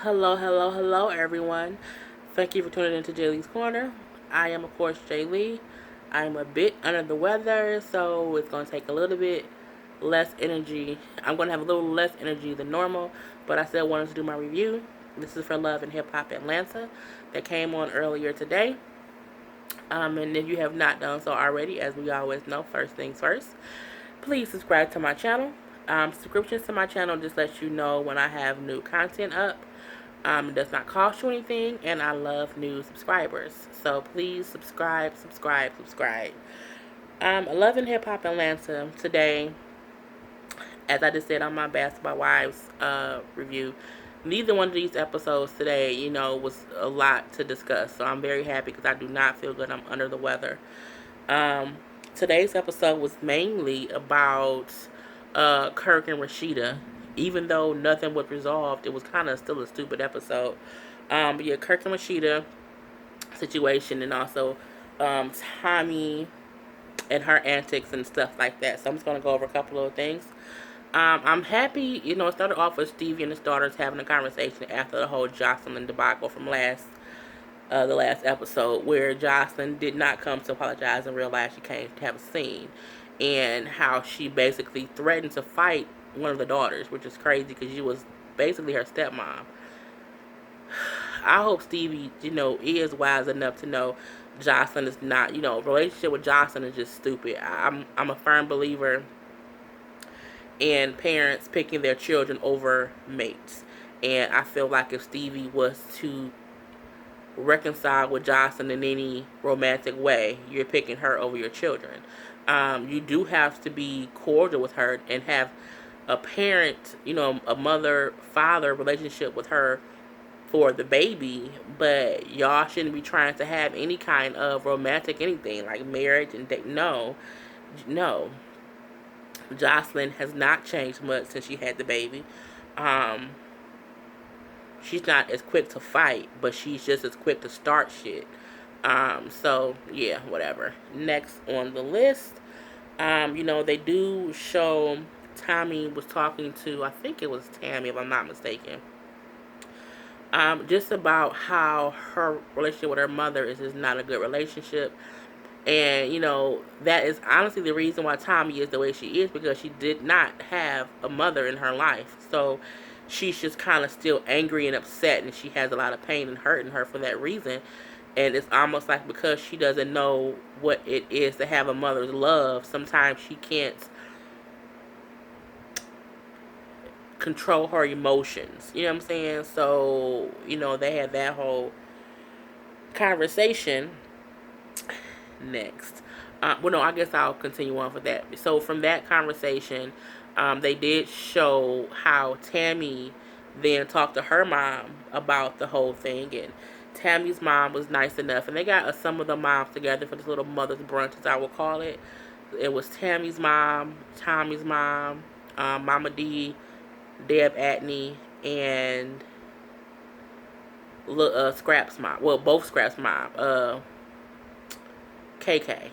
Hello, hello, hello, everyone. Thank you for tuning into Jaylee's Corner. I am, of course, Jaylee. I'm a bit under the weather, so it's going to take a little bit less energy. I'm going to have a little less energy than normal, but I still wanted to do my review. This is for Love and Hip Hop Atlanta that came on earlier today. And if you have not done so already, as we always know, first things first, please subscribe to my channel. Subscriptions to my channel just lets you know when I have new content up. It does not cost you anything, and I love new subscribers. So please subscribe, subscribe, subscribe. Love and Hip Hop Atlanta today, as I just said on my Basketball Wives review, neither one of these episodes today, was a lot to discuss. So I'm very happy because I do not feel good. I'm under the weather. Um, Today's episode was mainly about Kirk and Rashida. Even though nothing was resolved, it was kind of still a stupid episode. But yeah, Kirk and Rashida situation, and also Tommy and her antics and stuff like that. So I'm just gonna go over a couple of things. I'm happy, it started off with Stevie and his daughters having a conversation after the whole Jocelyn debacle from the last episode, where Jocelyn did not come to apologize and realize she came to have a scene, and how she basically threatened to fight one of the daughters, which is crazy because she was basically her stepmom. I hope Stevie, is wise enough to know Jocelyn is not, relationship with Jocelyn is just stupid. I'm a firm believer in parents picking their children over mates. And I feel like if Stevie was to reconcile with Jocelyn in any romantic way, you're picking her over your children. You do have to be cordial with her and have a parent, a mother father relationship with her for the baby, but y'all shouldn't be trying to have any kind of romantic anything like marriage and date. No, no. Jocelyn has not changed much since she had the baby. Um, she's not as quick to fight, but she's just as quick to start shit. So yeah, whatever. Next on the list, they do show Tommy was talking to, I think it was Tammy, if I'm not mistaken. Just about how her relationship with her mother is just not a good relationship. And, that is honestly the reason why Tommy is the way she is, because she did not have a mother in her life. So she's just kind of still angry and upset, and she has a lot of pain and hurt in her for that reason. And it's almost like because she doesn't know what it is to have a mother's love, sometimes she can't control her emotions. You know what I'm saying? So, they had that whole conversation. Next. Well, no, I guess I'll continue on for that. So from that conversation, they did show how Tammy then talked to her mom about the whole thing, and Tammy's mom was nice enough, and they got some of the moms together for this little mother's brunch, as I will call it. It was Tammy's mom, Tommy's mom, Mama D, Deb Atney, and Scrap's mom. Well, both Scrap's mom. KK.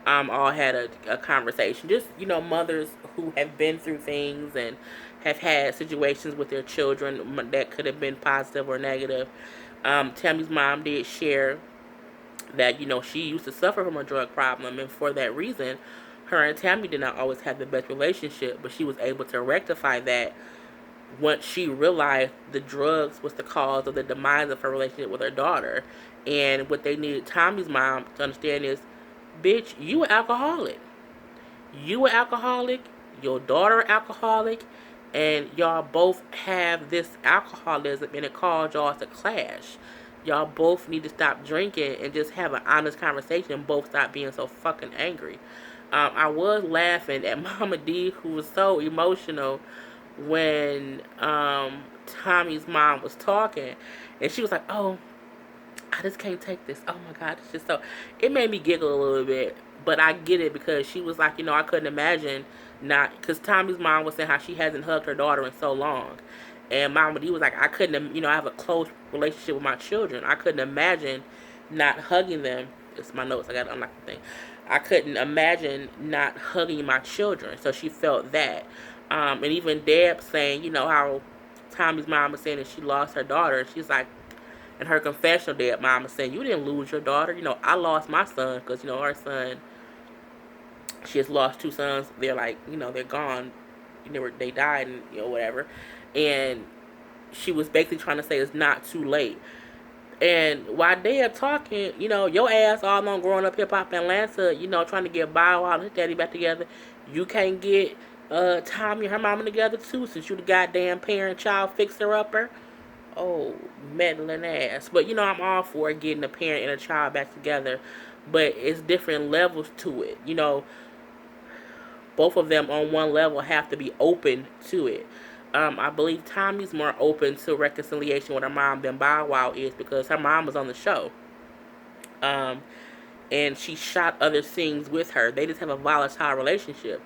All had a conversation. Just, mothers who have been through things and have had situations with their children that could have been positive or negative. Tammy's mom did share that, she used to suffer from a drug problem, and for that reason, her and Tammy did not always have the best relationship, but she was able to rectify that once she realized the drugs was the cause of the demise of her relationship with her daughter. And what they needed Tommy's mom to understand is, bitch, you an alcoholic. You an alcoholic, your daughter alcoholic, and y'all both have this alcoholism, and it caused y'all to clash. Y'all both need to stop drinking and just have an honest conversation and both stop being so fucking angry. I was laughing at Mama D, who was so emotional when Tommy's mom was talking, and she was like, "Oh, I just can't take this. Oh my God, it's just so." It made me giggle a little bit, but I get it because she was like, I couldn't imagine not, because Tommy's mom was saying how she hasn't hugged her daughter in so long, and Mama D was like, I couldn't, I have a close relationship with my children. I couldn't imagine not hugging them. It's my notes. I got to unlock the thing. I couldn't imagine not hugging my children. So she felt that. And even Deb saying, how Tommy's mom was saying that she lost her daughter. She's like, in her confessional that mom was saying, you didn't lose your daughter. I lost my son because, our son, she has lost two sons. They're like, they're gone. They died and, whatever. And she was basically trying to say it's not too late. And while they're talking, your ass all on growing up hip hop in Atlanta, trying to get Bow Wow and his daddy back together. You can't get Tommy and her mama together too, since you the goddamn parent child fixer upper. Oh, meddling ass. But I'm all for getting a parent and a child back together. But it's different levels to it. Both of them on one level have to be open to it. I believe Tommy's more open to reconciliation with her mom than Bow Wow is because her mom was on the show. Um, and she shot other scenes with her. They just have a volatile relationship.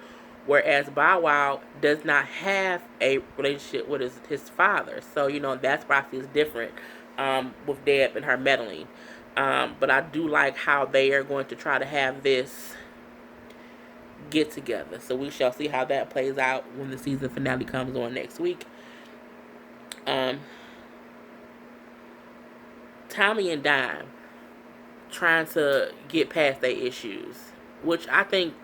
Whereas Bow Wow does not have a relationship with his father. So, that's why I feel different with Deb and her meddling. But I do like how they are going to try to have this get together. So we shall see how that plays out when the season finale comes on next week. Tommy and Dime trying to get past their issues, which I think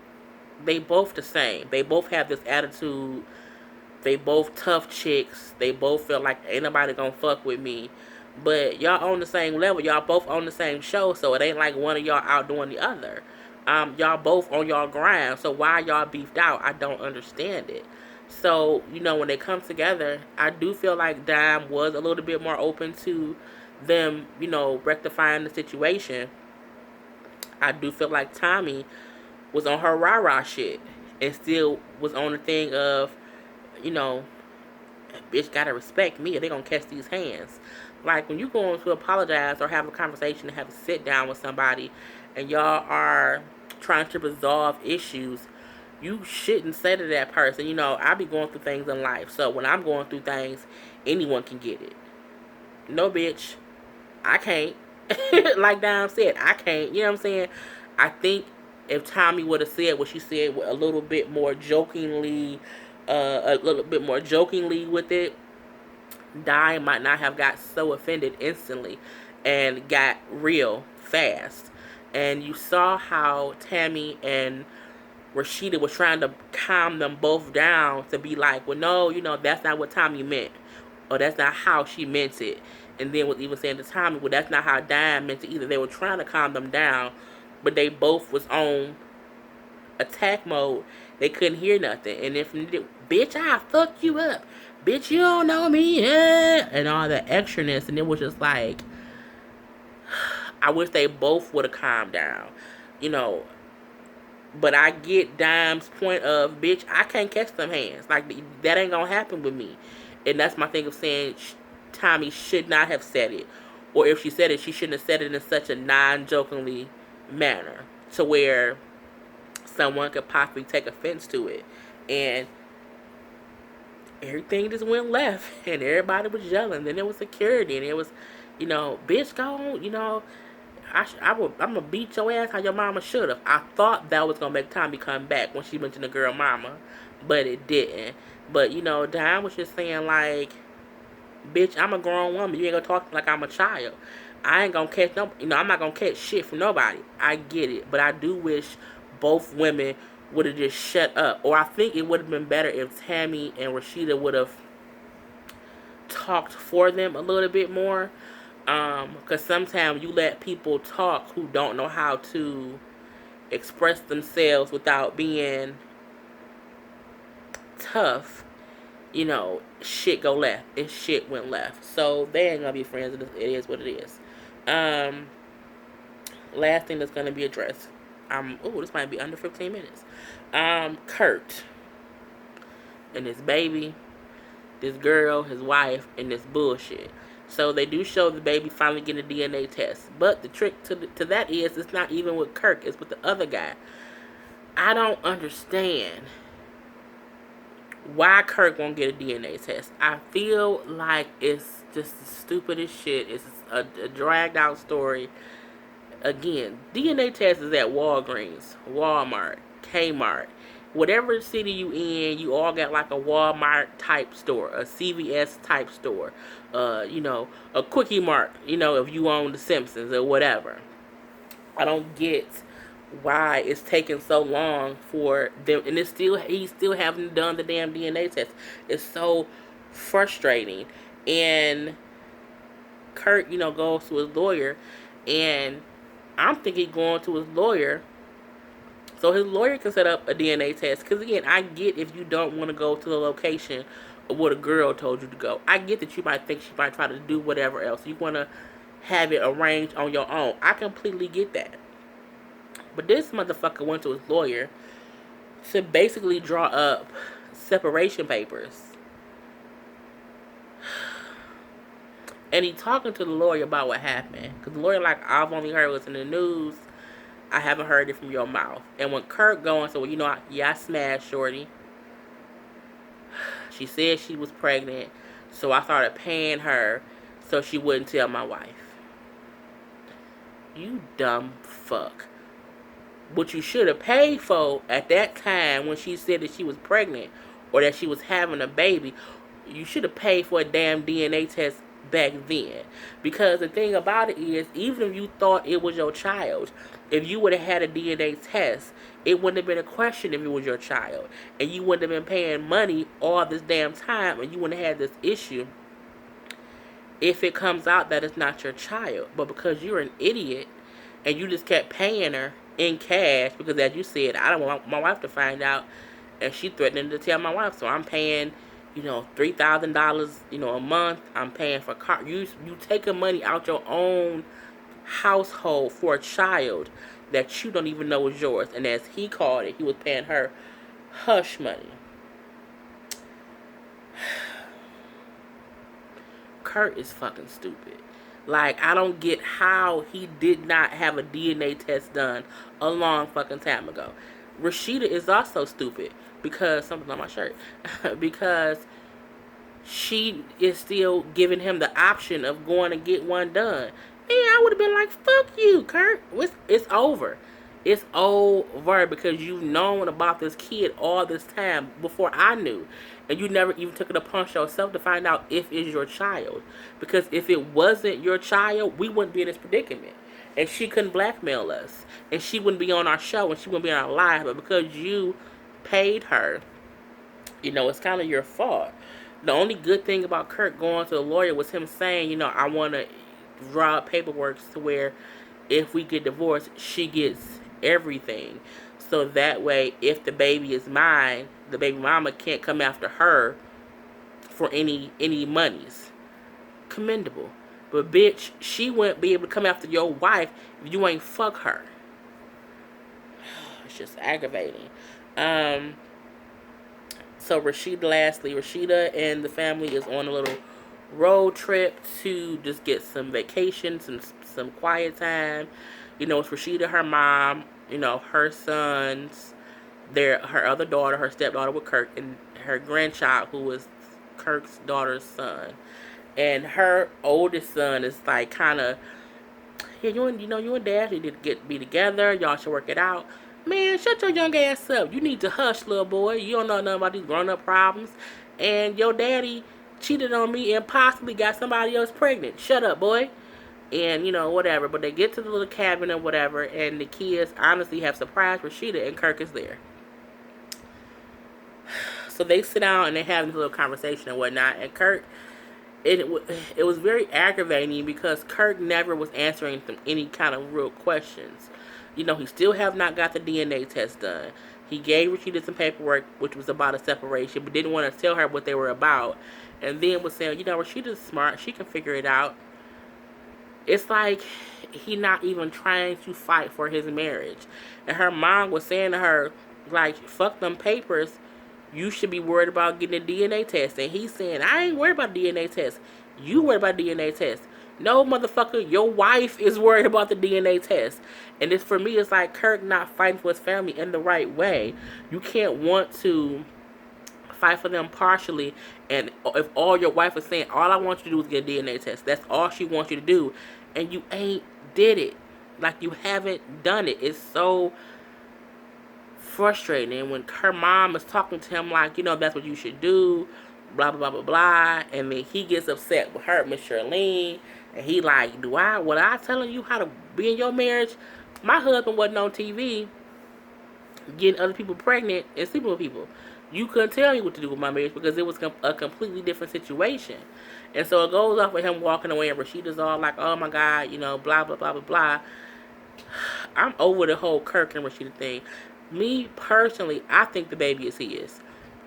they both the same. They both have this attitude. They both tough chicks. They both feel like ain't nobody gonna fuck with me. But y'all on the same level. Y'all both on the same show, so it ain't like one of y'all outdoing the other. Y'all both on y'all grind. So why y'all beefed out? I don't understand it. So, when they come together, I do feel like Dime was a little bit more open to them, rectifying the situation. I do feel like Tommy was on her rah-rah shit and still was on the thing of, you know, bitch gotta respect me or they gonna catch these hands. Like when you going to apologize or have a conversation and have a sit down with somebody and y'all are trying to resolve issues, you shouldn't say to that person, I be going through things in life. So when I'm going through things, anyone can get it. No, bitch, I can't. Like Dom said, I can't. You know what I'm saying? I think if Tommy would have said what she said a little bit more jokingly, with it, Di might not have got so offended instantly and got real fast. And you saw how Tammy and Rashida was trying to calm them both down to be like, well, no, that's not what Tommy meant. Or that's not how she meant it. And then was even saying to Tommy, well, that's not how Diane meant it either. They were trying to calm them down, but they both was on attack mode. They couldn't hear nothing. And if, bitch, I'll fuck you up. Bitch, you don't know me. And all that extraness. And it was just like, I wish they both would have calmed down. But I get Dime's point of, bitch, I can't catch them hands. Like, that ain't gonna happen with me. And that's my thing of saying Tommy should not have said it. Or if she said it, she shouldn't have said it in such a non-jokingly manner to where someone could possibly take offense to it. And everything just went left. And everybody was yelling. Then there was security. And it was, bitch, go on, I'm going to beat your ass how your mama should have. I thought that was going to make Tommy come back when she mentioned the girl mama. But it didn't. But, Diane was just saying, like, bitch, I'm a grown woman. You ain't going to talk like I'm a child. I ain't going to catch no, I'm not going to catch shit from nobody. I get it. But I do wish both women would have just shut up. Or I think it would have been better if Tammy and Rashida would have talked for them a little bit more. Because sometimes you let people talk who don't know how to express themselves without being tough, shit go left. And shit went left. So they ain't gonna be friends. It is what it is. Last thing that's gonna be addressed. This might be under 15 minutes. Kurt and his baby, this girl, his wife, and this bullshit. So they do show the baby finally getting a DNA test. But the trick to that is it's not even with Kirk. It's with the other guy. I don't understand why Kirk won't get a DNA test. I feel like it's just the stupidest shit. It's a dragged out story. Again, DNA test is at Walgreens, Walmart, Kmart. whatever city you in, you all got like a Walmart type store, a CVS type store, a Quickie Mart, if you own The Simpsons or whatever. I don't get why it's taking so long for them, and he still haven't done the damn DNA test. It's so frustrating. And Kurt, goes to his lawyer, and I'm thinking going to his lawyer so his lawyer can set up a DNA test. Because again, I get if you don't want to go to the location of what a girl told you to go. I get that you might think she might try to do whatever else. You want to have it arranged on your own. I completely get that. But this motherfucker went to his lawyer to basically draw up separation papers. And he talking to the lawyer about what happened. Because the lawyer like, I've only heard what's in the news. I haven't heard it from your mouth. And when Kurt going, so I smashed Shorty. She said she was pregnant. So I started paying her so she wouldn't tell my wife. You dumb fuck. What you should have paid for at that time when she said that she was pregnant or that she was having a baby, you should have paid for a damn DNA test back then. Because the thing about it is, even if you thought it was your child, if you would have had a DNA test, it wouldn't have been a question if it was your child. And you wouldn't have been paying money all this damn time, and you wouldn't have had this issue if it comes out that it's not your child. But because you're an idiot and you just kept paying her in cash, because as you said, I don't want my wife to find out, and she threatened to tell my wife, so I'm paying $3,000 a month. I'm paying for car. You taking money out your own household for a child that you don't even know is yours. And as he called it, he was paying her hush money. Kurt is fucking stupid. Like, I don't get how he did not have a DNA test done a long fucking time ago. Rashida is also stupid because something's on my shirt. Because she is still giving him the option of going to get one done. Man, I would have been like, fuck you, Kurt. It's over. It's over because you've known about this kid all this time before I knew. And you never even took it upon yourself to find out if it's your child. Because if it wasn't your child, we wouldn't be in this predicament. And she couldn't blackmail us. And she wouldn't be on our show and she wouldn't be on our live. But because you paid her, it's kind of your fault. The only good thing about Kurt going to the lawyer was him saying, I want to draw up paperwork to where if we get divorced, she gets everything. So that way, if the baby is mine, the baby mama can't come after her for any monies. Commendable. But bitch, she wouldn't be able to come after your wife if you ain't fuck her. It's just aggravating. So Rashida and the family is on a little road trip to just get some vacation, some quiet time. It's Rashida, her mom, her sons, her other daughter, her stepdaughter with Kirk, and her grandchild who was Kirk's daughter's son. And her oldest son is like kind of, yeah, you and dad need to be together. Y'all should work it out. Man, shut your young ass up. You need to hush, little boy. You don't know nothing about these grown-up problems. And your daddy cheated on me and possibly got somebody else pregnant. Shut up, boy. And, whatever. But they get to the little cabin or whatever, and the kids honestly have surprised Rashida, and Kirk is there. So they sit down and they have this little conversation and whatnot. And Kirk, it was very aggravating because Kirk never was answering any kind of real questions. He still have not got the DNA test done. He gave Rashida some paperwork, which was about a separation, but didn't want to tell her what they were about. And then was saying, Rashida's smart. She can figure it out. It's like he not even trying to fight for his marriage. And her mom was saying to her, like, fuck them papers. You should be worried about getting a DNA test. And he's saying, I ain't worried about DNA test. You worried about DNA test. No, motherfucker, your wife is worried about the DNA test. And for me, it's like Kirk not fighting for his family in the right way. You can't want to fight for them partially, and if all your wife is saying, all I want you to do is get a DNA test, that's all she wants you to do, and you ain't did it. Like, you haven't done it. It's so frustrating. And when her mom is talking to him like, that's what you should do, blah, blah, blah, blah, blah. And then he gets upset with her, Miss Charlene. And he like, was I telling you how to be in your marriage? My husband wasn't on TV getting other people pregnant and sleeping with people. You couldn't tell me what to do with my marriage because it was a completely different situation. And so it goes off with him walking away, and Rasheeda's all like, oh my God, blah, blah, blah, blah, blah. I'm over the whole Kirk and Rashida thing. Me personally, I think the baby is his.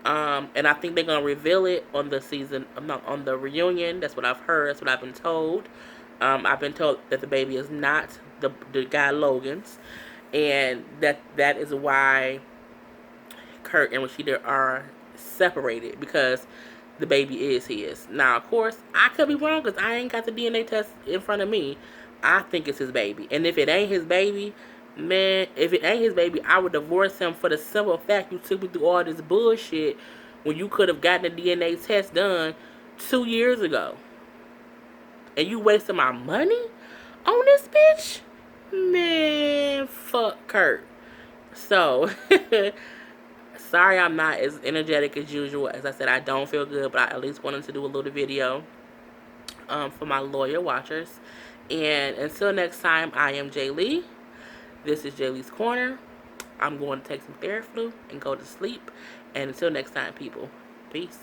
And I think they're gonna reveal it on the season, not on the reunion. That's what I've heard. That's what I've been told. I've been told that the baby is not the guy Logan's, and that is why Kurt and Rashida are separated, because the baby is his. Now, of course, I could be wrong because I ain't got the DNA test in front of me. I think it's his baby. And if it ain't his baby, man, if it ain't his baby, I would divorce him for the simple fact you took me through all this bullshit when you could have gotten the DNA test done 2 years ago. And you wasted my money on this bitch? Man, fuck Kurt. So, sorry I'm not as energetic as usual. As I said, I don't feel good, but I at least wanted to do a little video for my loyal watchers. And until next time, I am Jay Lee. This is Jay Lee's Corner. I'm going to take some Theraflu and go to sleep. And until next time, people, peace.